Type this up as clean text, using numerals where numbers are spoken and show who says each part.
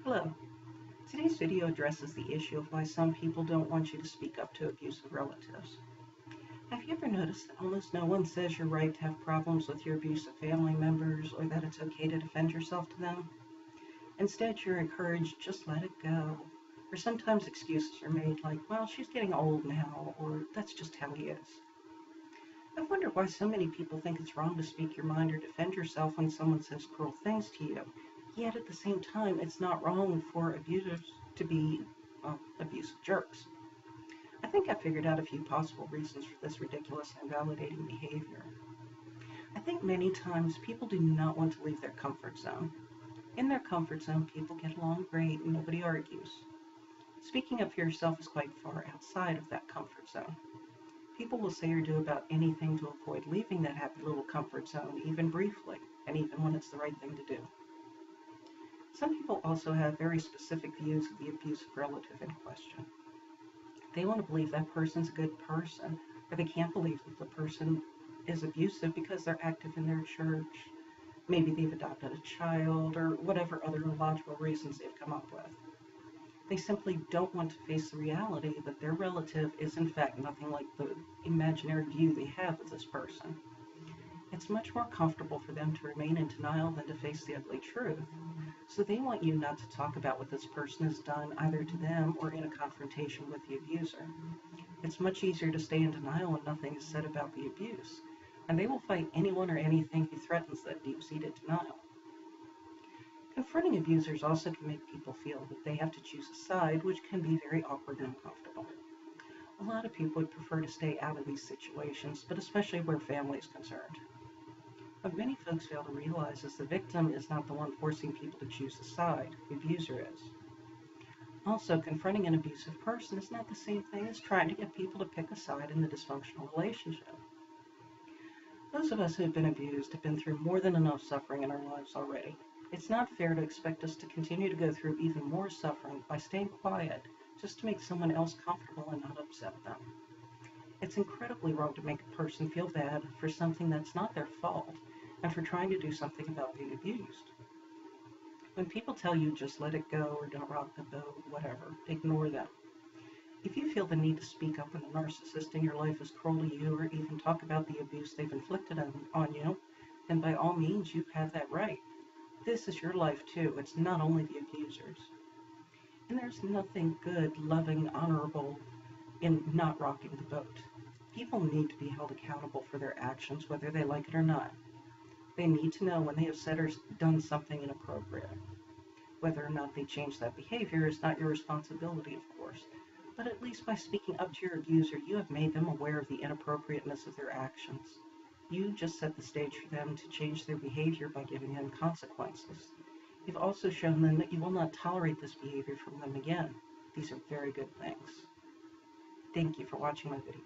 Speaker 1: Hello. Today's video addresses the issue of why some people don't want you to speak up to abusive relatives. Have you ever noticed that almost no one says you're right to have problems with your abusive family members or that it's okay to defend yourself to them? Instead, you're encouraged, just let it go. Or sometimes excuses are made like, well, she's getting old now, or that's just how he is. I've wondered why so many people think it's wrong to speak your mind or defend yourself when someone says cruel things to you. Yet at the same time, it's not wrong for abusers to be, abusive jerks. I think I figured out a few possible reasons for this ridiculous and invalidating behavior. I think many times people do not want to leave their comfort zone. In their comfort zone, people get along great and nobody argues. Speaking up for yourself is quite far outside of that comfort zone. People will say or do about anything to avoid leaving that happy little comfort zone, even briefly, and even when it's the right thing to do. Some people also have very specific views of the abusive relative in question. They want to believe that person's a good person, or they can't believe that the person is abusive because they're active in their church. Maybe they've adopted a child, or whatever other illogical reasons they've come up with. They simply don't want to face the reality that their relative is in fact nothing like the imaginary view they have of this person. It's much more comfortable for them to remain in denial than to face the ugly truth. So they want you not to talk about what this person has done either to them or in a confrontation with the abuser. It's much easier to stay in denial when nothing is said about the abuse, and they will fight anyone or anything who threatens that deep-seated denial. Confronting abusers also can make people feel that they have to choose a side, which can be very awkward and uncomfortable. A lot of people would prefer to stay out of these situations, but especially where family is concerned. What many folks fail to realize is the victim is not the one forcing people to choose a side, the abuser is. Also, confronting an abusive person is not the same thing as trying to get people to pick a side in the dysfunctional relationship. Those of us who have been abused have been through more than enough suffering in our lives already. It's not fair to expect us to continue to go through even more suffering by staying quiet just to make someone else comfortable and not upset them. It's incredibly wrong to make a person feel bad for something that's not their fault and for trying to do something about being abused. When people tell you just let it go or don't rock the boat, whatever, ignore them. If you feel the need to speak up when the narcissist in your life is cruel to you or even talk about the abuse they've inflicted on you, then by all means you have that right. This is your life too. It's not only the abuser's. And there's nothing good, loving, honorable in not rocking the boat. People need to be held accountable for their actions, whether they like it or not. They need to know when they have said or done something inappropriate. Whether or not they change that behavior is not your responsibility, of course, but at least by speaking up to your abuser, you have made them aware of the inappropriateness of their actions. You just set the stage for them to change their behavior by giving them consequences. You've also shown them that you will not tolerate this behavior from them again. These are very good things. Thank you for watching my video.